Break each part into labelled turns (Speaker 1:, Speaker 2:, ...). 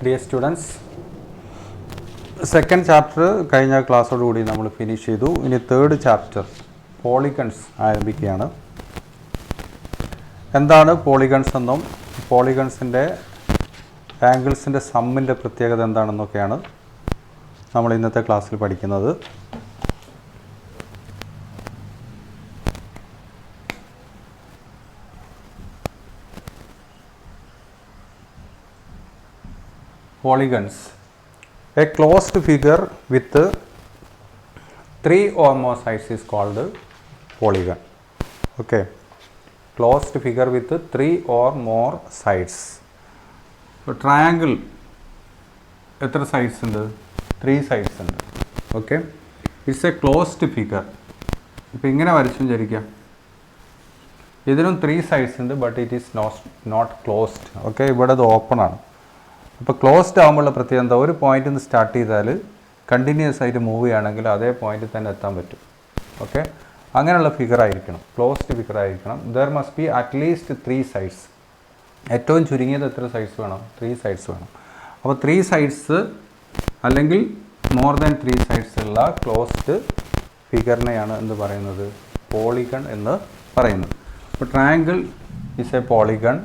Speaker 1: Dear students, second chapter കഴിഞ്ഞ ക്ലാസ്സോടുകൂടി നമ്മൾ finish ചെയ്തു. ഇനി തേർഡ് ചാപ്റ്റർ പോളിഗൺസ് ആരംഭിക്കുകയാണ്. എന്താണ് പോളിഗൺസ് എന്നും പോളിഗൺസിൻ്റെ ആംഗിൾസിൻ്റെ സമ്മിൻ്റെ പ്രത്യേകത എന്താണെന്നൊക്കെയാണ് നമ്മൾ ഇന്നത്തെ ക്ലാസ്സിൽ പഠിക്കുന്നത്. Polygons. A closed figure with 3 or more sides is called polygon. Okay. Closed figure with 3 or more sides. So, triangle എത്ര sides ഉണ്ട്? 3 sides ഉണ്ട്. Okay. It's a closed figure. ഇപ്പോൾ ഇങ്ങനെ വരച്ചു വിചാരിക്കാം. ഇതിനും 3 sides ഉണ്ട്, but it is not closed. Okay. ഇവിടെ അത് ഓപ്പൺ ആണ്. അപ്പോൾ ക്ലോസ്ഡ് ആകുമ്പോഴുള്ള പ്രത്യേകത എന്താ? ഒരു പോയിന്റിൽ നിന്ന് സ്റ്റാർട്ട് ചെയ്താൽ കണ്ടിന്യൂസ് ആയിട്ട് മൂവ് ചെയ്യുകയാണെങ്കിൽ അതേ പോയിന്റിൽ തന്നെ എത്താൻ പറ്റും. ഓക്കെ, അങ്ങനെയുള്ള ഫിഗർ ആയിരിക്കണം, ക്ലോസ്ഡ് ഫിഗർ ആയിരിക്കണം. There must be at least 3 sides. ഏറ്റവും ചുരുങ്ങിയത് എത്ര സൈഡ്സ് വേണം? 3 സൈഡ്സ് വേണം. അപ്പോൾ 3 സൈഡ്സ് അല്ലെങ്കിൽ മോർ ദാൻ 3 സൈഡ്സ് ഉള്ള ക്ലോസ്ഡ് ഫിഗറിനെയാണ് എന്ത് പറയുന്നത്? പോളിഗൺ എന്ന് പറയുന്നത്. അപ്പോൾ ട്രയാങ്കിൾ ഈസ് എ പോളിഗൺ.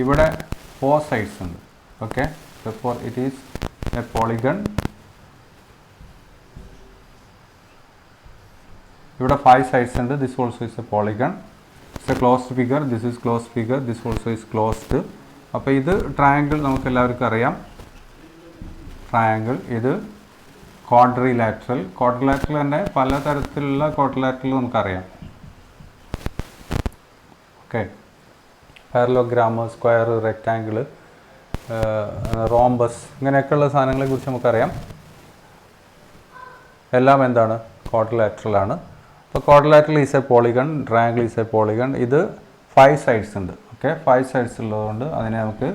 Speaker 1: ഇവിടെ 4 സൈഡ്സ് ഉണ്ട്. Okay, therefore it is a polygon. ഇവിടെ 5 sides ഉണ്ട്. This also is a polygon. It's a closed figure. This is closed figure. This also is closed. അപ്പോൾ ഇത് ട്രയാങ്കിൾ നമുക്ക് എല്ലാവർക്കും അറിയാം. ട്രയാങ്കിൾ ഇത് ക്വാഡ്രിലാറ്ററൽ. ക്വാഡ്രിലാറ്ററൽ തന്നെ പലതരത്തിലുള്ള ക്വാഡ്രിലാറ്ററൽ നമുക്കറിയാം. Okay, parallelogram, square, rectangle, rhombus, ഇങ്ങനെയൊക്കെയുള്ള സാധനങ്ങളെ കുറിച്ച് നമുക്കറിയാം. എല്ലാം എന്താണ്? ക്വാഡ്രിലാറ്ററൽ ആണ്. അപ്പോൾ quadrilateral is A polygon, triangle is A polygon. ഇത് 5 സൈഡ്സ് ഉണ്ട്. ഓക്കെ, 5 സൈഡ്സ് ഉള്ളതുകൊണ്ട് അതിനെ നമുക്ക്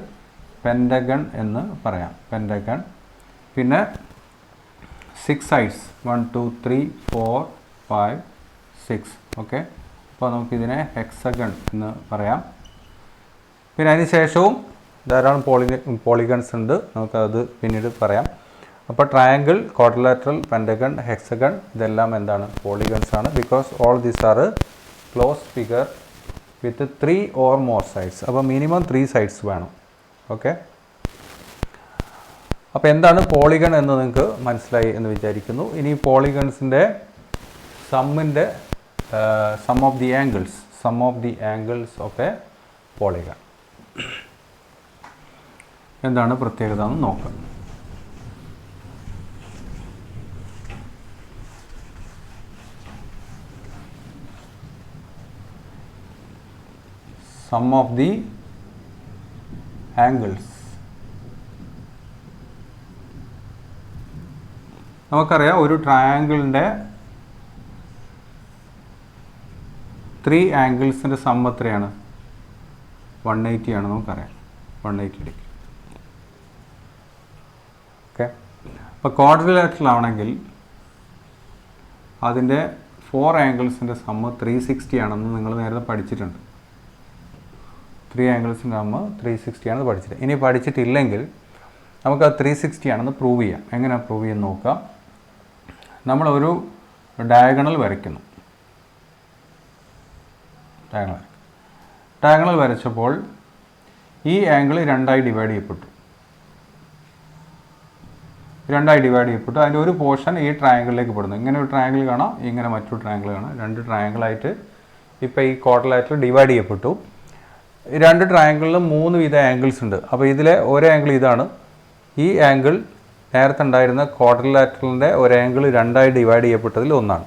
Speaker 1: പെൻറ്റഗൺ എന്ന് പറയാം. പെൻറ്റഗൺ. പിന്നെ 6 സൈഡ്സ്, 1 2 3 4 5 6. ഓക്കെ, അപ്പോൾ നമുക്കിതിനെ ഹെക്സഗൺ എന്ന് പറയാം. പിന്നെ അതിന് ശേഷവും ധാരാളം പോളിഗൺസ് ഉണ്ട്, നമുക്കത് പിന്നീട് പറയാം. അപ്പോൾ ട്രയാങ്കിൾ, ക്വാഡ്രിലാറ്ററൽ, പെൻറ്റഗൺ, ഹെക്സഗൺ ഇതെല്ലാം എന്താണ്? പോളിഗൺസ് ആണ്. Because all these are closed figure with 3 or more sides. അപ്പോൾ മിനിമം 3 സൈഡ്സ് വേണം. ഓക്കെ, അപ്പോൾ എന്താണ് പോളിഗൺ എന്ന് നിങ്ങൾക്ക് മനസ്സിലായി എന്ന് വിചാരിക്കുന്നു. ഇനി പോളിഗൺസിൻ്റെ സമ്മിൻ്റെ sum of the angles of a polygon എന്താണ് പ്രത്യേകത എന്ന് നോക്കാം. Sum of the angles. നമുക്കറിയാം ഒരു ട്രയാങ്കിളിൻ്റെ 3 ആംഗിൾസിൻ്റെ സം എത്രയാണ്? 180 ആണ്. നമുക്കറിയാം 180 ഡിഗ്രി. ഓക്കെ, അപ്പോൾ ക്വാഡ്രിലാറ്ററൽ ആണെങ്കിൽ അതിൻ്റെ 4 ആംഗിൾസിൻ്റെ സമ്മ് 360 ആണെന്ന് നിങ്ങൾ നേരത്തെ പഠിച്ചിട്ടുണ്ട്. 3 ആംഗിൾസിൻ്റെ സമ്മ് 360 ആണെന്ന് പഠിച്ചിട്ട്. ഇനി പഠിച്ചിട്ടില്ലെങ്കിൽ നമുക്ക് അത് 360 ആണെന്ന് പ്രൂവ് ചെയ്യാം. എങ്ങനെ പ്രൂവ് ചെയ്യാൻ നോക്കാം? നമ്മളൊരു ഡയഗണൽ വരയ്ക്കുന്നു. ഡയഗണൽ വരച്ചപ്പോൾ ഈ ആംഗിൾ 2ആയി ഡിവൈഡ് ചെയ്യപ്പെട്ടു. അതിൻ്റെ ഒരു പോർഷൻ ഈ ട്രയാങ്കിളിലേക്ക് പെടുന്നു. ഇങ്ങനെ ഒരു ട്രയാങ്കിൾ കാണാം, ഇങ്ങനെ മറ്റൊരു ട്രയാങ്കിൾ കാണാം. 2 ട്രയാങ്കിളായിട്ട് ഇപ്പോൾ ഈ ക്വാഡ്രിലാറ്ററൽ ഡിവൈഡ് ചെയ്യപ്പെട്ടു. 2 ട്രയാങ്കിളിലും 3 വിധ ആംഗിൾസ് ഉണ്ട്. അപ്പോൾ ഇതിലെ ഒരു ആംഗിൾ ഇതാണ്. ഈ ആംഗിൾ നേരത്തെ ഉണ്ടായിരുന്ന ക്വാഡ്രിലാറ്ററലിൻ്റെ ഒരു ആംഗിൾ 2ആയി ഡിവൈഡ് ചെയ്യപ്പെട്ടതിൽ ഒന്നാണ്.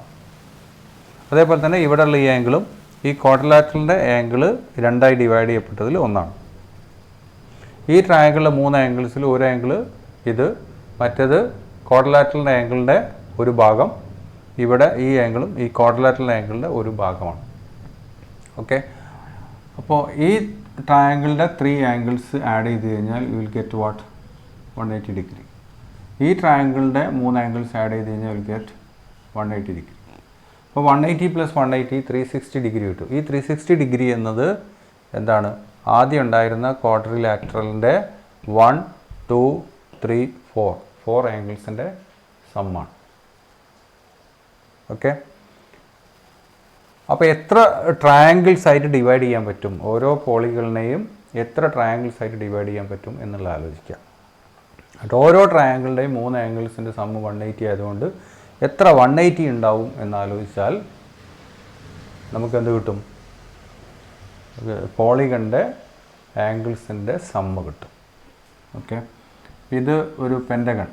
Speaker 1: അതേപോലെ തന്നെ ഇവിടെയുള്ള ഈ ആംഗിളും ഈ ക്വാഡ്രിലാറ്ററലിൻ്റെ ആംഗിൾ 2ആയി ഡിവൈഡ് ചെയ്യപ്പെട്ടതിൽ ഒന്നാണ്. ഈ ട്രയാങ്കിളിലെ 3 ആംഗിൾസിൽ ഒരു ആംഗിൾ ഇത്, മറ്റേത് ക്വാഡ്രിലാറ്ററൽ ആംഗിളിൻ്റെ ഒരു ഭാഗം, ഇവിടെ ഈ ആംഗിളും ഈ ക്വാഡ്രിലാറ്ററൽ ആംഗിളിൻ്റെ ഒരു ഭാഗമാണ്. ഓക്കെ, അപ്പോൾ ഈ ട്രയാങ്കിളിൻ്റെ 3 ആംഗിൾസ് ആഡ് ചെയ്ത് കഴിഞ്ഞാൽ you will get what? 180 degree. ഈ ട്രയാങ്കിളിൻ്റെ 3 ആംഗിൾസ് ആഡ് ചെയ്ത് കഴിഞ്ഞാൽ യു വിൽ ഗെറ്റ് 180 ഡിഗ്രി. അപ്പോൾ 180 + 180 360 ഡിഗ്രി കിട്ടും. ഈ 360 ഡിഗ്രി എന്നത് എന്താണ്? ആദ്യം ഉണ്ടായിരുന്ന ക്വാഡ്രിലാറ്ററലിൻ്റെ 1, 2, 3, 4 ആംഗിൾസിൻ്റെ സമ്മാണ്. ഓക്കെ, അപ്പോൾ എത്ര ട്രയാങ്കിൾസ് ആയിട്ട് ഡിവൈഡ് ചെയ്യാൻ പറ്റും, ഓരോ പോളികളിനെയും എത്ര ട്രയാങ്കിൾസ് ആയിട്ട് ഡിവൈഡ് ചെയ്യാൻ പറ്റും എന്നുള്ള ആലോചിക്കാം. എന്നിട്ട് ഓരോ ട്രയാങ്കിളിൻ്റെയും 3 ആംഗിൾസിൻ്റെ സമ്മ് 180 ആയതുകൊണ്ട് എത്ര 180 ഉണ്ടാവും എന്നാലോചിച്ചാൽ നമുക്കെന്ത് കിട്ടും? പോളിഗണിൻ്റെ ആംഗിൾസിൻ്റെ സമ്മ് കിട്ടും. ഓക്കെ, ഇത് ഒരു പെൻറ്റഗൺ,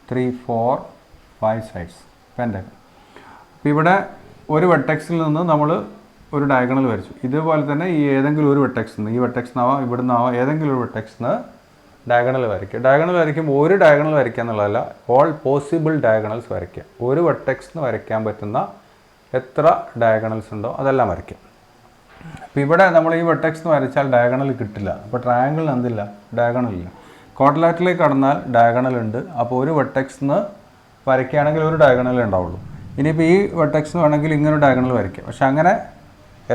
Speaker 1: 3, 4, 5 സൈഡ്സ് പെൻറ്റഗൺ. അപ്പോൾ ഇവിടെ ഒരു വെർട്ടെക്സിൽ നിന്ന് നമ്മൾ ഒരു ഡയഗണൽ വരച്ചു. ഇതുപോലെ തന്നെ ഈ ഏതെങ്കിലും ഒരു വെർട്ടെക്സിൽ നിന്ന്, ഈ വെർട്ടെക്സിനാവാം ഇവിടെ നിന്നാവാം, ഏതെങ്കിലും ഒരു വെർട്ടെക്സിന് ഡയഗണൽ വരയ്ക്കുക. ഡയഗണൽ വരയ്ക്കുമ്പോൾ ഒരു ഡയഗണൽ വരയ്ക്കുക എന്നുള്ളതല്ല, ഓൾ പോസിബിൾ ഡയഗണൽസ് വരയ്ക്കുക. ഒരു വെർട്ടെക്സിന് വരയ്ക്കാൻ പറ്റുന്ന എത്ര ഡയഗണൽസ് ഉണ്ടോ അതെല്ലാം വരയ്ക്കുക. അപ്പോൾ ഇവിടെ നമ്മൾ ഈ വെർട്ടെക്സിന് വരച്ചാൽ ഡയഗണൽ കിട്ടില്ല. അപ്പോൾ ട്രയാങ്കിളിന് എന്തില്ല? ഡയഗണലില്ല. ക്വാഡ്രിലാറ്ററിലേക്ക് കടന്നാൽ ഡയഗണൽ ഉണ്ട്. അപ്പോൾ ഒരു വെർട്ടെക്സിന് വരയ്ക്കുകയാണെങ്കിൽ ഒരു ഡയഗണലേ ഉണ്ടാവുള്ളൂ. ഇനിയിപ്പോൾ ഈ വെർട്ടെക്സിന് വേണമെങ്കിൽ ഇങ്ങനെ ഒരു ഡയഗണൽ വരയ്ക്കുക. പക്ഷെ അങ്ങനെ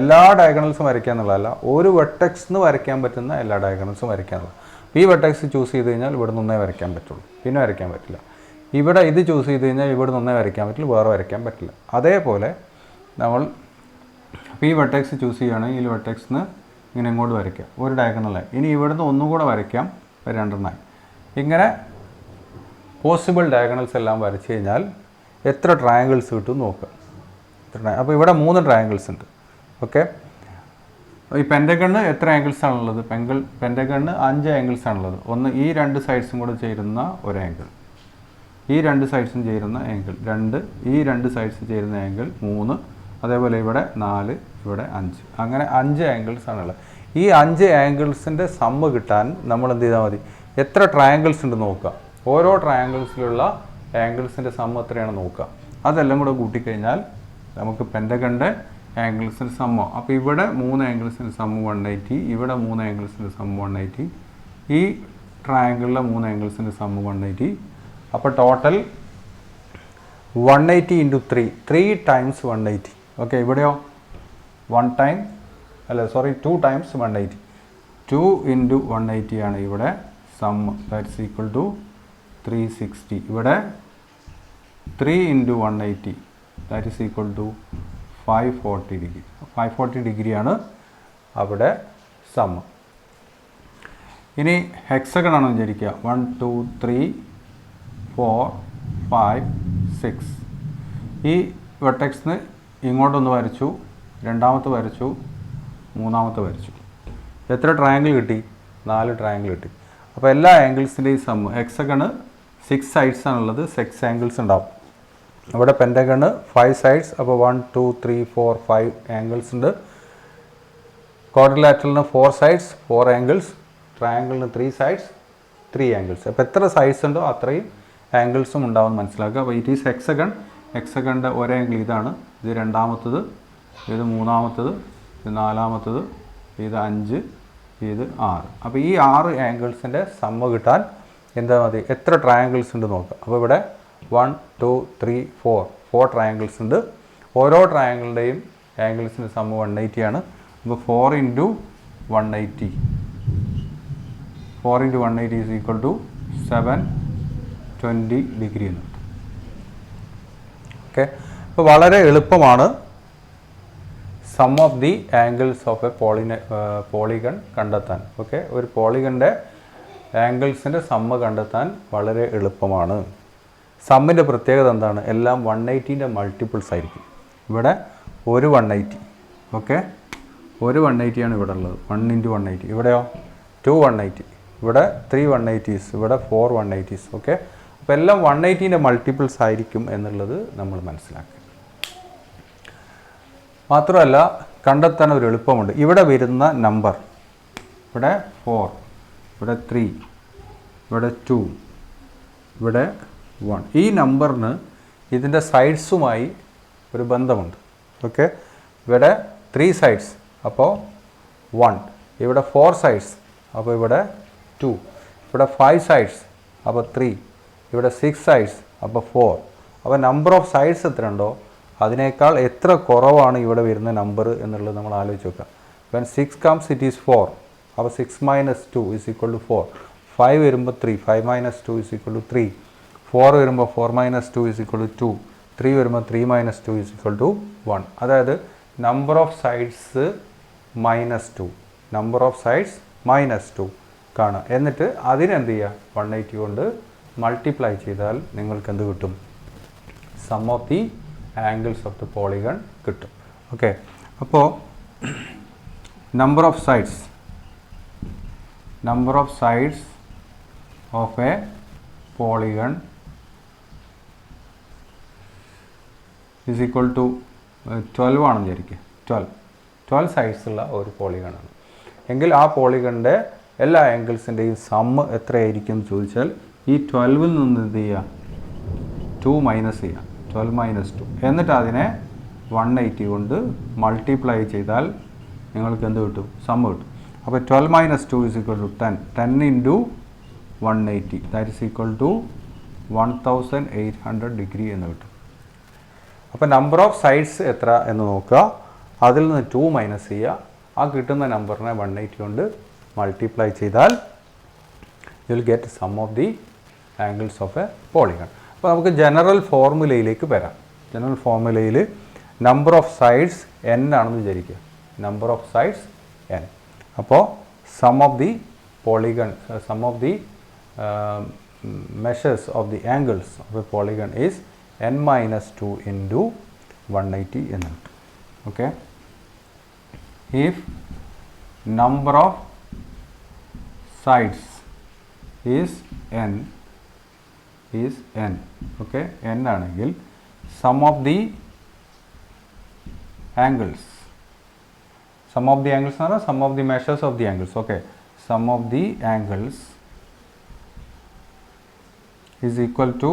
Speaker 1: എല്ലാ ഡയഗണൽസും വരയ്ക്കുക എന്നുള്ളതല്ല, ഒരു വെർട്ടെക്സിന് വരയ്ക്കാൻ പറ്റുന്ന എല്ലാ ഡയഗണൽസും വരയ്ക്കുക എന്നുള്ളത്. ഈ വെർട്ടെക്സ് ചൂസ് ചെയ്ത് കഴിഞ്ഞാൽ ഇവിടെ നിന്നേ വരയ്ക്കാൻ പറ്റുള്ളൂ, പിന്നെ വരയ്ക്കാൻ പറ്റില്ല. ഇവിടെ ഇത് ചൂസ് ചെയ്ത് കഴിഞ്ഞാൽ ഇവിടെ നിന്നേ വരയ്ക്കാൻ പറ്റില്ല, വേറെ വരയ്ക്കാൻ പറ്റില്ല. അതേപോലെ നമ്മൾ ഈ വെർട്ടെക്സ് ചൂസ് ചെയ്യുകയാണെങ്കിൽ ഈ വെർട്ടെക്സിന് ഇങ്ങനെ ഇങ്ങോട്ട് വരയ്ക്കാം, ഒരു ഡയഗണലായി. ഇനി ഇവിടുന്ന് ഒന്നും കൂടെ വരയ്ക്കാം, 2 ഇങ്ങനെ പോസിബിൾ ഡയഗണൽസ് എല്ലാം വരച്ച് കഴിഞ്ഞാൽ എത്ര ട്രയാങ്കിൾസ് കിട്ടും നോക്കുക. അപ്പോൾ ഇവിടെ 3 ട്രയാങ്കിൾസ് ഉണ്ട്. ഓക്കെ, ഈ പെൻറ്റഗണിന് എത്ര ആംഗിൾസ് ആണുള്ളത്? പെൻറ്റഗണിന് 5 ആംഗിൾസ് ആണുള്ളത്. ഒന്ന് ഈ 2 സൈഡ്സും കൂടെ ചേരുന്ന ഒരു ആംഗിൾ, ഈ 2 സൈഡ്സും ചേരുന്ന ആംഗിൾ 2, ഈ 2 സൈഡ്സ് ചേരുന്ന ആംഗിൾ 3, അതേപോലെ ഇവിടെ 4, ഇവിടെ 5, അങ്ങനെ 5 ആംഗിൾസ് ആണുള്ളത്. ഈ 5 ആംഗിൾസിൻ്റെ സമ്മ് കിട്ടാൻ നമ്മൾ എന്ത് ചെയ്താൽ മതി? എത്ര ട്രയാങ്കിൾസ് ഉണ്ട് നോക്കുക. ഓരോ ട്രയാങ്കിൾസിലുള്ള ആംഗിൾസിൻ്റെ സമ്മ് എത്രയാണ് നോക്കുക. അതെല്ലാം കൂടെ കൂട്ടിക്കഴിഞ്ഞാൽ നമുക്ക് പെൻറ്റഗണിൻ്റെ ആംഗിൾസിൻ്റെ സമ്മോ. അപ്പോൾ ഇവിടെ 3 ആംഗിൾസിൻ്റെ സമ്മ് 180, ഇവിടെ 3 ആംഗിൾസിൻ്റെ സമ്മ് 180, ഈ ട്രയാങ്കിളിലെ 3 ആംഗിൾസിൻ്റെ സമ്മ് 180. അപ്പോൾ ടോട്ടൽ 180 × 3 ടൈംസ് 180. ഓക്കെ, ഇവിടെയോ 2 ടൈംസ് 180. 2 × 180 ആണ് ഇവിടെ സമ്മ്, ദാറ്റ്സ് ഈക്വൽ ടു 360. ഇവിടെ 3 × 180, that is equal to 540 degree. 540 ഡിഗ്രിയാണ് അവിടെ സമ്മ്. ഇനി ഹെക്സഗൺ ആണെന്ന് വിചാരിക്കുക. 1, 2, 3, 4, 5, 6. ഈ വെർട്ടെക്സിന് ഇങ്ങോട്ടൊന്ന് വരച്ചു, രണ്ടാമത്തെ വരച്ചു, മൂന്നാമത്തെ വരച്ചു. എത്ര ട്രയാങ്കിൾ കിട്ടി? 4 ട്രയാങ്കിൾ കിട്ടി. അപ്പോൾ എല്ലാ ആംഗിൾസിൻ്റെയും സമ്മ്, ഹെക്സഗണ് 6 സൈഡ്സ് ആണുള്ളത്, 6 ആംഗിൾസ് ഉണ്ടാവും. ഇവിടെ പെൻറ്റഗണ് 5 സൈഡ്സ്, അപ്പോൾ 1, 2, 3, 4, 5 ആംഗിൾസ് ഉണ്ട്. ക്വാഡ്രിലാറ്ററലിന് 4 സൈഡ്സ്, 4 ആംഗിൾസ്. ട്രയാങ്കിളിന് 3 sides, 3 angles. അപ്പോൾ എത്ര സൈഡ്സ് ഉണ്ടോ അത്രയും ആംഗിൾസും ഉണ്ടാവും മനസ്സിലാക്കുക. അപ്പോൾ ഇറ്റ് ഈസ് ഹെക്സഗൺ. ഹെക്സഗണിൻ്റെ ഒരു ആംഗിൾ ഇതാണ്, ഇത് രണ്ടാമത്തത്, ഇത് മൂന്നാമത്തത്, ഇത് നാലാമത്തത്, ഇത് 5, ഇത് 6. അപ്പോൾ ഈ 6 ആംഗിൾസിൻ്റെ സമ്മ് കിട്ടാൻ എന്താ മതി? എത്ര ട്രയാങ്കിൾസ് ഉണ്ട് നോക്കുക. അപ്പോൾ ഇവിടെ 1, 2, 3, 4 ട്രയാങ്കിൾസ് ഉണ്ട്. ഓരോ ട്രയാങ്കിളിൻ്റെയും ആംഗിൾസിൻ്റെ സമ്മ് 180 ആണ്. അപ്പോൾ 4 × 180, 4 × 180 ഈസ് ഈക്വൽ ടു 720 ഡിഗ്രി എന്ന്. ഓക്കെ, അപ്പോൾ വളരെ എളുപ്പമാണ് sum of the angles of a polygon കണ്ടെത്താൻ. ഓക്കെ, ഒരു പോളിഗണിൻ്റെ ആംഗിൾസിൻ്റെ സമ്മ് കണ്ടെത്താൻ വളരെ എളുപ്പമാണ്. സമ്മിൻ്റെ പ്രത്യേകത എന്താണ്? എല്ലാം 180ൻ്റെ മൾട്ടിപ്പിൾസ് ആയിരിക്കും. ഇവിടെ ഒരു 180. ഓക്കെ, ഒരു 180 ആണ് ഇവിടെ ഉള്ളത്, 1 × 180. ഇവിടെയോ 2 180, ഇവിടെ 3 180s, ഇവിടെ 4 180s. ഓക്കെ, അപ്പോൾ എല്ലാം 180ൻ്റെ മൾട്ടിപ്പിൾസ് ആയിരിക്കും എന്നുള്ളത് നമ്മൾ മനസ്സിലാക്കുക. മാത്രമല്ല കണ്ടെത്താൻ ഒരു എളുപ്പമുണ്ട്. ഇവിടെ വരുന്ന നമ്പർ, ഇവിടെ 4, ഇവിടെ 3, ഇവിടെ 2, ഇവിടെ 1. ഈ നമ്പറിന് ഇതിൻ്റെ സൈഡ്സുമായി ഒരു ബന്ധമുണ്ട്. ഓക്കെ, ഇവിടെ 3 സൈഡ്സ്, അപ്പോൾ 1. ഇവിടെ 4 സൈഡ്സ്, അപ്പോൾ ഇവിടെ 2. ഇവിടെ 5 സൈഡ്സ്, അപ്പോൾ 3. ഇവിടെ 6 സൈഡ്സ്, അപ്പോൾ 4. അപ്പോൾ നമ്പർ ഓഫ് സൈഡ്സ് എത്ര ഉണ്ടോ അതിനേക്കാൾ എത്ര കുറവാണ് ഇവിടെ വരുന്ന നമ്പർ എന്നുള്ളത് നമ്മൾ ആലോചിച്ച് നോക്കുക. When 6 comes it is 4. അപ്പോൾ 6 - 2 is equal to 4. 5 വരുമ്പോൾ 3, 5 minus 2 is equal to 3, 4 വരുമ്പോൾ 4 minus 2 is equal to 2, 3 വരുമ്പോൾ 3 minus 2 is equal to 1. അതായത് number of sides -2, number of sides -2 കാണുക. എന്നിട്ട് അതിനെന്ത് ചെയ്യുക, 180 കൊണ്ട് മൾട്ടിപ്ലൈ ചെയ്താൽ നിങ്ങൾക്ക് എന്ത് കിട്ടും, sum of the angles of the polygon കിട്ടും. ഓക്കെ, അപ്പോൾ number of sides of a polygon is equal to 12 ആണെന്ന് വിചാരിക്കുക. 12 സൈഡ്സ് ഉള്ള ഒരു പോളിഗണാണ് എങ്കിൽ ആ പോളിഗണിൻ്റെ എല്ലാ ആംഗിൾസിൻ്റെയും സമ്മ് എത്രയായിരിക്കും ചോദിച്ചാൽ ഈ 12ൽ നിന്ന് എന്ത് ചെയ്യുക, 2 മൈനസ് ചെയ്യുക, 12 minus 2, എന്നിട്ട് അതിനെ 180 കൊണ്ട് മൾട്ടിപ്ലൈ ചെയ്താൽ നിങ്ങൾക്ക് എന്ത് കിട്ടും, സമ്മ് കിട്ടും. അപ്പോൾ 12 minus 2 is equal to 10, 10 into 180, that is equal to 1800 degree എന്ന് കിട്ടും. അപ്പോൾ നമ്പർ ഓഫ് സൈഡ്സ് എത്ര എന്ന് നോക്കുക, അതിൽ നിന്ന് 2 മൈനസ് ചെയ്യുക, ആ കിട്ടുന്ന നമ്പറിനെ 180 കൊണ്ട് മൾട്ടിപ്ലൈ ചെയ്താൽ you will get sum of the angles of a polygon. അപ്പോൾ നമുക്ക് ജനറൽ ഫോർമുലയിലേക്ക് വരാം. ജനറൽ ഫോർമുലയിൽ നമ്പർ ഓഫ് സൈഡ്സ് n ആണെന്ന് വിചാരിക്കുക, നമ്പർ ഓഫ് സൈഡ്സ് n. അപ്പോൾ sum of the polygon, sum of the measures of the angles of a polygon is n minus 2 into 180 എന്ന് കിട്ടും. Okay, if number of sides is n, okay, n ആണെങ്കിൽ sum of the angles എന്ന് പറഞ്ഞാൽ sum of the measures of the angles, okay, sum of the angles is equal to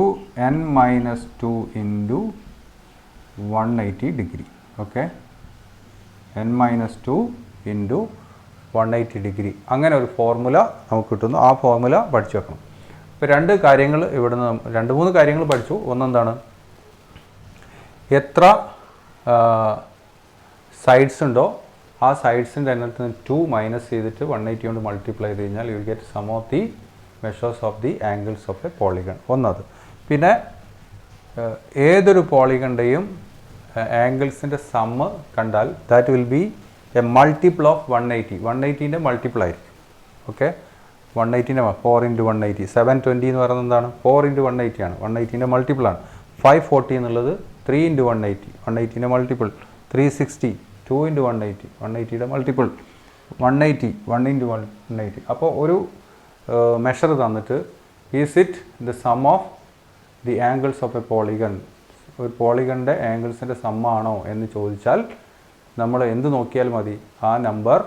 Speaker 1: n minus 2 into 180 degree. Okay, n minus 2 into 180 degree. അങ്ങനെ ഒരു formula നമുക്ക് കിട്ടുന്നു. ആ formula പഠിച്ചു വെക്കണം. ഇപ്പോൾ രണ്ട് കാര്യങ്ങൾ ഇവിടുന്ന് 2-3 കാര്യങ്ങൾ പഠിച്ചു. ഒന്നെന്താണ്, എത്ര സൈഡ്സ് ഉണ്ടോ ആ സൈഡ്സിൻ്റെ എണ്ണത്തിൽ നിന്ന് 2 മൈനസ് ചെയ്തിട്ട് 180 കൊണ്ട് മൾട്ടിപ്ലൈ ചെയ്ത് കഴിഞ്ഞാൽ you will get sum of the measures of the angles of a polygon. ഒന്നത്. പിന്നെ ഏതൊരു പോളിഗണിൻ്റെയും ആംഗിൾസിൻ്റെ സമ്മ് കണ്ടാൽ that will be a multiple of 180. 180ൻ്റെ മൾട്ടിപ്പിൾ ആയിരിക്കും. ഓക്കെ, 180ൻ്റെ 4 into 180, 720 എന്ന് പറയുന്നത് എന്താണ്, 4 into 180 ആണ്. 180ൻ്റെ മൾട്ടിപ്പിളാണ്. 540 എന്നുള്ളത് 3 into 180, 180ൻ്റെ മൾട്ടിപ്പിൾ. 360 2 into 180, 180യുടെ മൾട്ടിപ്പിൾ. 180 1 into 180. അപ്പോൾ ഒരു മെഷർ തന്നിട്ട് is it the sum of the angles of a polygon, ഒരു പോളിഗണിൻ്റെ ആംഗിൾസിൻ്റെ സമ്മാണോ എന്ന് ചോദിച്ചാൽ നമ്മൾ എന്ത് നോക്കിയാൽ മതി, ആ നമ്പർ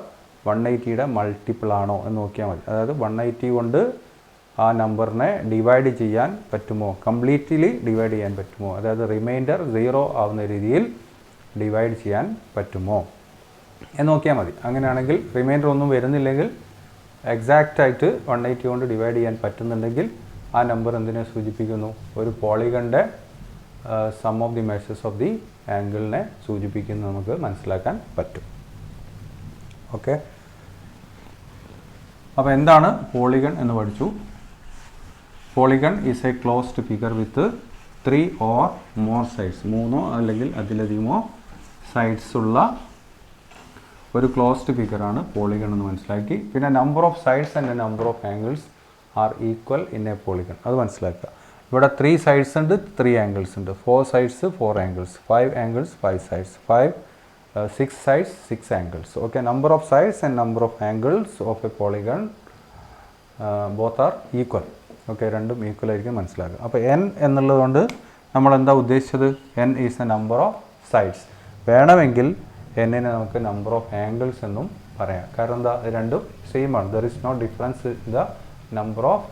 Speaker 1: 180യുടെ മൾട്ടിപ്പിൾ ആണോ എന്ന് നോക്കിയാൽ മതി. അതായത് 180 കൊണ്ട് ആ നമ്പറിനെ ഡിവൈഡ് ചെയ്യാൻ പറ്റുമോ, കംപ്ലീറ്റ്ലി ഡിവൈഡ് ചെയ്യാൻ പറ്റുമോ, അതായത് റിമൈൻഡർ 0 ആവുന്ന രീതിയിൽ ഡിവൈഡ് ചെയ്യാൻ പറ്റുമോ എന്ന് നോക്കിയാൽ മതി. അങ്ങനെയാണെങ്കിൽ റിമൈൻഡർ ഒന്നും വരുന്നില്ലെങ്കിൽ എക്സാക്റ്റായിട്ട് 180 കൊണ്ട് ഡിവൈഡ് ചെയ്യാൻ പറ്റുന്നുണ്ടെങ്കിൽ ആ നമ്പർ എന്തിനെ സൂചിപ്പിക്കുന്നു, ഒരു പോളിഗണിൻ്റെ sum of the measures of the ആംഗിളിനെ സൂചിപ്പിക്കുന്നു നമുക്ക് മനസ്സിലാക്കാൻ പറ്റും. ഓക്കെ, അപ്പോൾ എന്താണ് പോളിഗൺ എന്ന് പഠിച്ചു. Polygon is A closed figure with 3 or more sides, 3 അല്ലെങ്കിൽ അതിലധികമോ സൈഡ്സ് ഉള്ള ഒരു ക്ലോസ്ഡ് ഫിഗറാണ് പോളിഗൺ എന്ന് മനസ്സിലാക്കി. പിന്നെ number of sides and number of angles are equal in a polygon, അത് മനസ്സിലാക്കുക. ഇവിടെ 3 സൈഡ്സ് ഉണ്ട്, 3 ആംഗിൾസ് ഉണ്ട്. 4 sides 4 angles, 5 angles 5 sides, 6 sides 6 angles. Okay, number of sides and number of angles of a polygon both are equal. Okay, രണ്ടും equal ആയിരിക്കും മനസ്സിലാക്കുക. അപ്പോൾ n എന്നുള്ളതുകൊണ്ട് നമ്മൾ എന്താ ഉദ്ദേശിച്ചത്, n is A number of sides. വേണമെങ്കിൽ n-നെ നമുക്ക് നമ്പർ ഓഫ് ആംഗിൾസ് എന്നും പറയാം. കാരണം എന്താ, രണ്ടും സെയിം ആണ്. There is no difference in the number of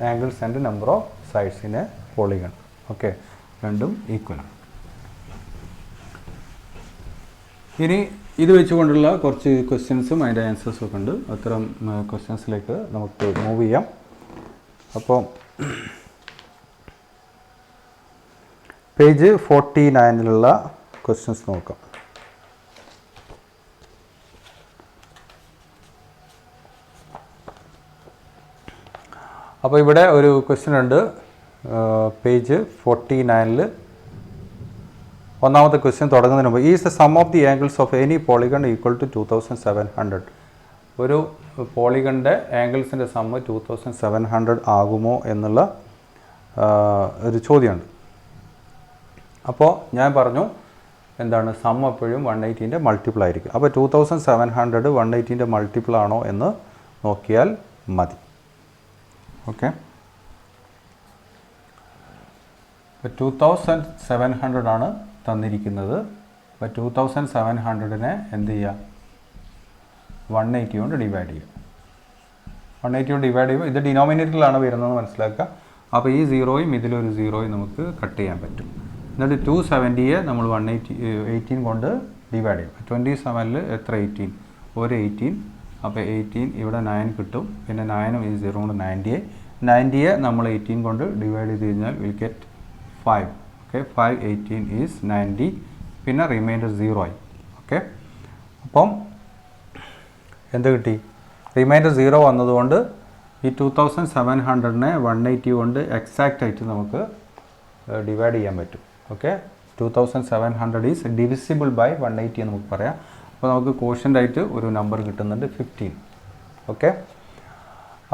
Speaker 1: angles and number of sides in a polygon. Okay, രണ്ടും ഈക്വലാണ്. ഇനി ഇത് വെച്ചുകൊണ്ടുള്ള കുറച്ച് ക്വസ്റ്റ്യൻസും അതിൻ്റെ ആൻസേഴ്സും ഒക്കെ ഉണ്ട്. അത്തരം ക്വസ്റ്റ്യൻസിലേക്ക് നമുക്ക് മൂവ് ചെയ്യാം. അപ്പോൾ പേജ് 49 ക്വസ്റ്റ്യൻസ് നോക്കാം. അപ്പോൾ ഇവിടെ ഒരു ക്വസ്റ്റ്യൻ ഉണ്ട് പേജ് 49-ൽ. ഒന്നാമത്തെ ക്വസ്റ്റ്യൻ തുടങ്ങുന്നതിന് മുമ്പ് is the sum of the angles of any polygon equal to 2700. ഒരു പോളിഗണിൻ്റെ ആംഗിൾസിൻ്റെ സമ്മ് 2700 ആകുമോ എന്നുള്ള ഒരു ചോദ്യമുണ്ട്. അപ്പോൾ ഞാൻ പറഞ്ഞു എന്താണ് സം എപ്പോഴും 180ൻ്റെ മൾട്ടിപ്പിൾ ആയിരിക്കും. അപ്പോൾ 2700 180ൻ്റെ മൾട്ടിപ്പിൾ ആണോ എന്ന് നോക്കിയാൽ മതി. ഓക്കെ, ഇപ്പോൾ 2700 ആണ് തന്നിരിക്കുന്നത്. അപ്പോൾ 2700-നെ എന്ത് ചെയ്യുക, 180 കൊണ്ട് ഡിവൈഡ് ചെയ്യുക. 180 കൊണ്ട് ഡിവൈഡ് ചെയ്യുമ്പോൾ ഇത് ഡിനോമിനേറ്ററിലാണ് വരുന്നതെന്ന് മനസ്സിലാക്കുക. അപ്പോൾ ഈ 0യും ഇതിലൊരു 0യും നമുക്ക് കട്ട് ചെയ്യാൻ പറ്റും. എന്നിട്ട് 270-യെ നമ്മൾ 18 കൊണ്ട് ഡിവൈഡ് ചെയ്യും. 27-ൽ എത്ര 18, ഒരു 18. അപ്പോൾ 18 ഇവിടെ 9 കിട്ടും. പിന്നെ 9ഉം ഈ 0 കൊണ്ട് 90യെ നമ്മൾ 18 കൊണ്ട് ഡിവൈഡ് ചെയ്ത് കഴിഞ്ഞാൽ വിൽ ഗെറ്റ് 5. Okay, 5 18 is 90. പിന്നെ റിമൈൻഡർ 0 ആയി. ഓക്കെ, അപ്പം എന്ത് കിട്ടി, റിമൈൻഡർ 0 വന്നതുകൊണ്ട് ഈ 2700-നെ 180 കൊണ്ട് എക്സാക്റ്റ് ആയിട്ട് നമുക്ക് ഡിവൈഡ് ചെയ്യാൻ പറ്റും. ഓക്കെ, 2700 ഈസ് ഡിവിസിബിൾ ബൈ 180 എന്ന് നമുക്ക് പറയാം. അപ്പോൾ നമുക്ക് കോഷ്യൻ്റ് ആയിട്ട് ഒരു നമ്പർ കിട്ടുന്നുണ്ട് 15. ഓക്കെ,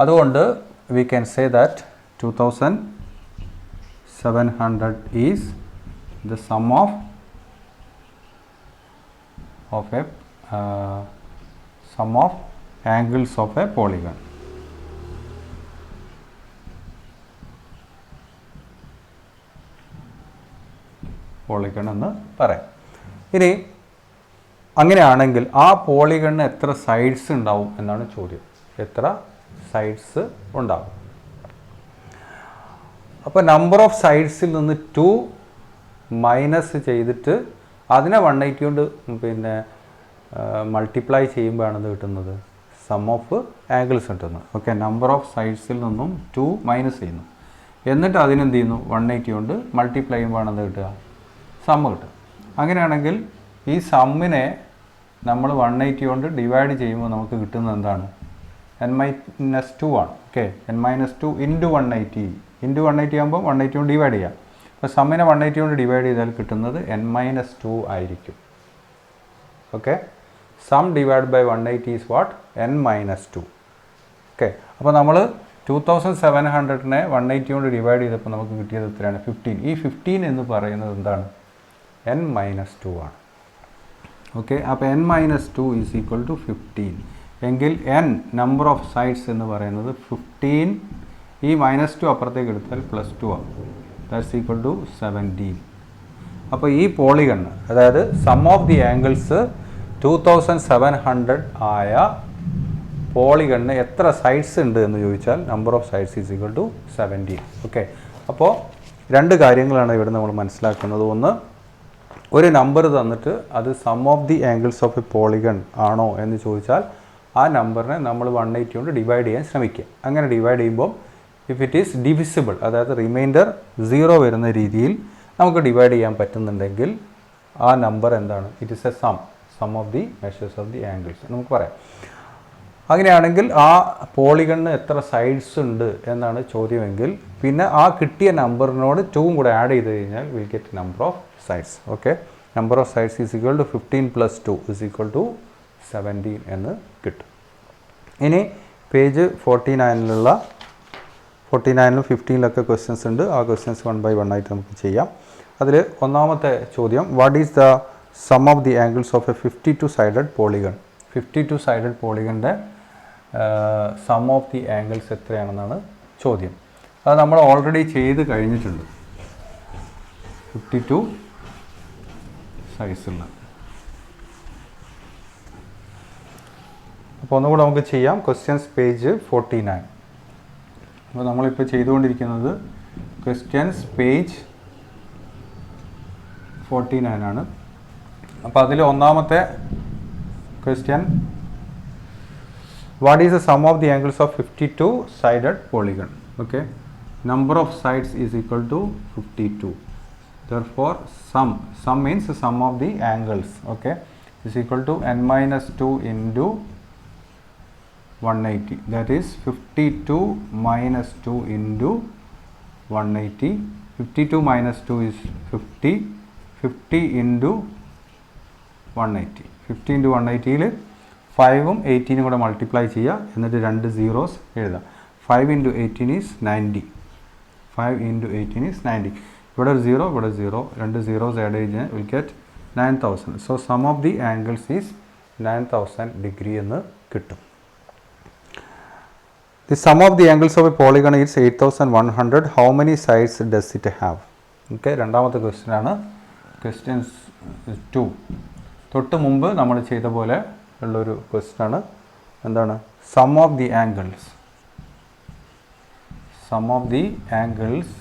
Speaker 1: അതുകൊണ്ട് we can say that 2700 is the sum of angles of a polygon. Polygon എന്ന് പറയാം. ഇനി അങ്ങനെയാണെങ്കിൽ ആ പോളിഗണിന് എത്ര സൈഡ്സ് ഉണ്ടാവും എന്നാണ് ചോദ്യം. എത്ര സൈഡ്സ് ഉണ്ടാവും? അപ്പോൾ നമ്പർ ഓഫ് സൈഡ്സിൽ നിന്ന് 2 മൈനസ് ചെയ്തിട്ട് അതിനെ 180 കൊണ്ട് പിന്നെ മൾട്ടിപ്ലൈ ചെയ്യുമ്പോഴാണ് ഇത് കിട്ടുന്നത്, സം ഓഫ് ആംഗിൾസ് കിട്ടുന്നത്. ഓക്കെ, നമ്പർ ഓഫ് സൈഡ്സിൽ നിന്നും 2 മൈനസ് ചെയ്യുന്നു. എന്നിട്ട് അതിനെന്ത് ചെയ്യുന്നു, 180 കൊണ്ട് മൾട്ടിപ്ലൈ ചെയ്യുമ്പോഴാണ് എന്ത് കിട്ടുക, സമ്മ് കിട്ടുക. അങ്ങനെയാണെങ്കിൽ ഈ സമ്മിനെ നമ്മൾ 180 കൊണ്ട് ഡിവൈഡ് ചെയ്യുമ്പോൾ നമുക്ക് കിട്ടുന്നത് എന്താണ്, n-2 ആണ്. ഓക്കെ, n-2 ഇൻറ്റു 180 ആകുമ്പോൾ 180 കൊണ്ട് ഡിവൈഡ് ചെയ്യാം. അപ്പോൾ സമ്മിനെ 180 കൊണ്ട് ഡിവൈഡ് ചെയ്താൽ കിട്ടുന്നത് n-2 ആയിരിക്കും. Okay, sum divide by 180 is what, n-2. Okay, അപ്പോൾ നമ്മൾ 2700-നെ 180 കൊണ്ട് ഡിവൈഡ് ചെയ്തപ്പോൾ നമുക്ക് കിട്ടിയത് എത്രയാണ്, 15. ഈ 15 എന്ന് പറയുന്നത് എന്താണ്, n-2 ആണ്. ഓക്കെ, അപ്പോൾ n-2 ഈസ് ഈക്വൽ ടു 15 എങ്കിൽ n നമ്പർ ഓഫ് സൈഡ്സ് എന്ന് പറയുന്നത് 15. ഈ -2 അപ്പുറത്തേക്ക് എടുത്താൽ +2 ആവും. That's equal to 17. അപ്പോൾ ഈ പോളിഗണ്, അതായത് സം ഓഫ് ദി ആംഗിൾസ് 2700 ആയ പോളിഗണിന് എത്ര സൈഡ്സ് ഉണ്ട് എന്ന് ചോദിച്ചാൽ number of sides is equal to 17. Okay, അപ്പോൾ രണ്ട് കാര്യങ്ങളാണ് ഇവിടെ നമ്മൾ മനസ്സിലാക്കുന്നത്. ഒന്ന്, ഒരു നമ്പർ തന്നിട്ട് അത് sum of the angles of a polygon ആണോ എന്ന് ചോദിച്ചാൽ ആ നമ്പറിനെ നമ്മൾ 180 കൊണ്ട് ഡിവൈഡ് ചെയ്യാൻ ശ്രമിക്കുക. അങ്ങനെ ഡിവൈഡ് ചെയ്യുമ്പോൾ ഇഫ് ഇറ്റ് ഈസ് ഡിവിസിബിൾ, അതായത് റിമൈൻഡർ 0 വരുന്ന രീതിയിൽ നമുക്ക് ഡിവൈഡ് ചെയ്യാൻ പറ്റുന്നുണ്ടെങ്കിൽ ആ നമ്പർ എന്താണ്, it is a sum of the measures of the angles നമുക്ക് പറയാം. അങ്ങനെയാണെങ്കിൽ ആ പോളിഗണിന് എത്ര സൈഡ്സ് ഉണ്ട് എന്നാണ് ചോദ്യമെങ്കിൽ പിന്നെ ആ കിട്ടിയ നമ്പറിനോട് 2 കൂടെ ആഡ് ചെയ്ത് കഴിഞ്ഞാൽ will get number of sides. Okay, number of sides is equal to 15 + 2 is equal to 17 എന്ന് കിട്ടും. ഇനി പേജ് 49-ലും 15-ലൊക്കെ ക്വസ്റ്റ്യൻസ് ഉണ്ട്. ആ ക്വസ്റ്റ്യൻസ് 1 by 1 ആയിട്ട് നമുക്ക് ചെയ്യാം. അതിൽ ഒന്നാമത്തെ ചോദ്യം, what is the sum of the angles of a 52 sided polygon. 52 sided പോളിഗണിൻ്റെ സം ഓഫ് ദി ആംഗിൾസ് എത്രയാണെന്നാണ് ചോദ്യം. അത് നമ്മൾ ഓൾറെഡി ചെയ്ത് കഴിഞ്ഞിട്ടുണ്ട്. 52 സൈസുള്ള. അപ്പോൾ ഒന്നുകൂടെ നമുക്ക് ചെയ്യാം. Questions page 49. അപ്പോൾ നമ്മളിപ്പോൾ ചെയ്തുകൊണ്ടിരിക്കുന്നത് ക്വസ്റ്റ്യൻസ് പേജ് 49 ആണ്. അപ്പോൾ അതിൽ ഒന്നാമത്തെ question, what is the sum of the angles of 52 sided polygon. Okay, number of sides is equal to 52. Therefore sum means the sum of the angles. Okay, is equal to n-2 into 180. That is 52 minus 2 into 180. 52 minus 2 is 50. 50 into 180. 50 into 180ൽ 5ഉം 18ഉം കൂടെ multiply ചെയ്യുക, എന്നിട്ട് 2 zeros എഴുതാം. 5 into 18 is 90. 5 into 18 is 90. ഇവിടെ ഒരു 0, ഇവിടെ 0, 2 zeros add ചെയ്ത് will get 9000. So sum of the angles is 9000 degree എന്ന് കിട്ടും. The sum of the angles of a polygon is 8100. How many sides does it have? Okay, രണ്ടാമത്തെ question ആണ്. Questions 2. തൊട്ട് മുമ്പ് നമ്മൾ ചെയ്ത പോലെ ഉള്ളൊരു ക്വസ്റ്റ്യൻ ആണ്. എന്താണ്? Sum of the angles. Sum of the angles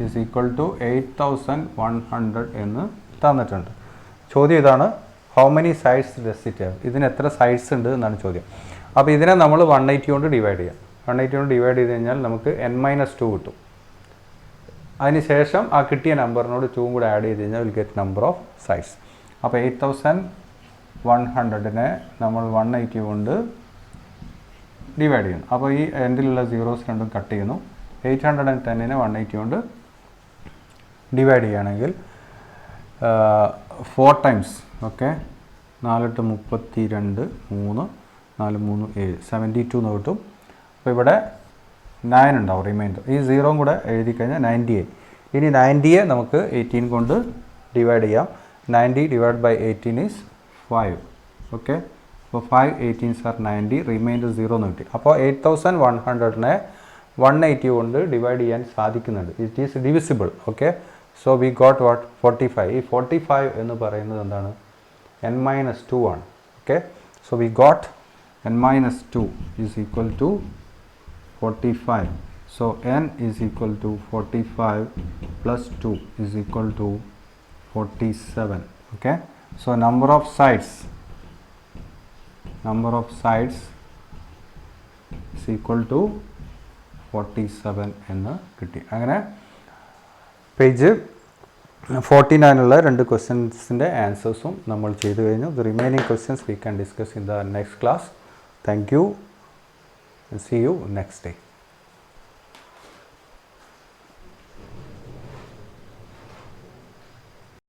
Speaker 1: is equal to 8100 എന്ന് തന്നിട്ടുണ്ട്. ചോദ്യം ഇതാണ്, how many sides does it have? ഇതിന് എത്ര സൈഡ്സ് ഉണ്ട് എന്നാണ് ചോദ്യം. അപ്പോൾ ഇതിനെ നമ്മൾ 180 കൊണ്ട് ഡിവൈഡ് ചെയ്യാം. 180 കൊണ്ട് ഡിവൈഡ് ചെയ്ത് കഴിഞ്ഞാൽ നമുക്ക് n-2 കിട്ടും. അതിന് ശേഷം ആ കിട്ടിയ നമ്പറിനോട് 2 കൂടെ ആഡ് ചെയ്ത് കഴിഞ്ഞാൽ will get number of sides. അപ്പോൾ 8100നെ നമ്മൾ 180 കൊണ്ട് ഡിവൈഡ് ചെയ്യുന്നു. അപ്പോൾ ഈ എൻഡിലുള്ള സീറോസ് രണ്ടും കട്ട് ചെയ്യുന്നു. 810നെ 180 കൊണ്ട് ഡിവൈഡ് ചെയ്യുകയാണെങ്കിൽ 4 ടൈംസ്, ഓക്കെ, 4 8 32, 3 4 3 7, 72 എന്ന് കിട്ടും. അപ്പോൾ ഇവിടെ 9 ഉണ്ടാവും റിമൈൻഡർ. ഈ 0 കൂടെ എഴുതി കഴിഞ്ഞാൽ 98. ഇനി 90യെ നമുക്ക് 18 കൊണ്ട് ഡിവൈഡ് ചെയ്യാം. 90 ഡിവൈഡ് ബൈ 18 ഈസ് 5. ഓക്കെ, അപ്പോൾ 5 18s are 90, റിമൈൻഡർ 0 എന്ന് കിട്ടി. അപ്പോൾ 8100നെ 180 കൊണ്ട് ഡിവൈഡ് ചെയ്യാൻ സാധിക്കുന്നുണ്ട്. It is divisible. Okay, so we got what 45. ഈ 45 എന്ന് പറയുന്നത് എന്താണ്? n-2 ആണ്. Okay, so we got n-2 is equal to 45. So n is equal to 45 plus 2 is equal to 47. Okay, so number of sides is equal to 47 എന്ന് കിട്ടി. അങ്ങനെ page 49 രണ്ട് ക്വസ്റ്റ്യൻസിൻ്റെ ആൻസേഴ്സും നമ്മൾ ചെയ്തു കഴിഞ്ഞു. The remaining questions we can discuss in the next class. Thank you. See you next day.